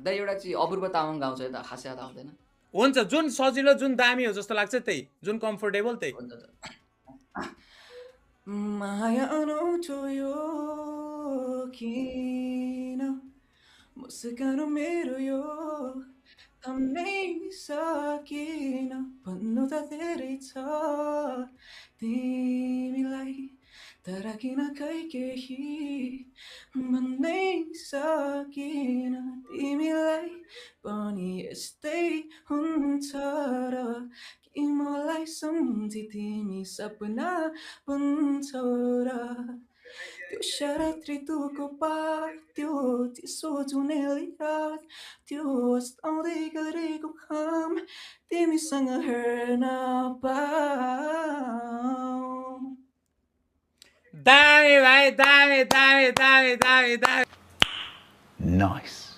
दाइ एउटा चाहिँ अपूर्व तामाङ गाउँछ यता खास याद आउँदैन। हुन्छ, जुन सजिलो जुन दामी हो जस्तो लाग्छ त्यही, जुन कम्फोर्टेबल त्यही। हुन्छ त माया अनौठो यो किन मुस्कान मेरो यो थम्नै सकिन भन्नु त धेरै छ तिमीलाई तर किन खै केही भन्नै सकिन तिमीलाई पनि यस्तै हुन्छ र कि मलाई सम्झी तिमी सपना बुन्छौ र त्यो शरद ऋतुको पात त्यो चिसो जुनेली रात त्यो अस्ताउँदै गरेको घाम तिमीसँग हेर्न पाऊँ। दामी भाइ, दामी दामी दामी दामी दामी दामी। Nice.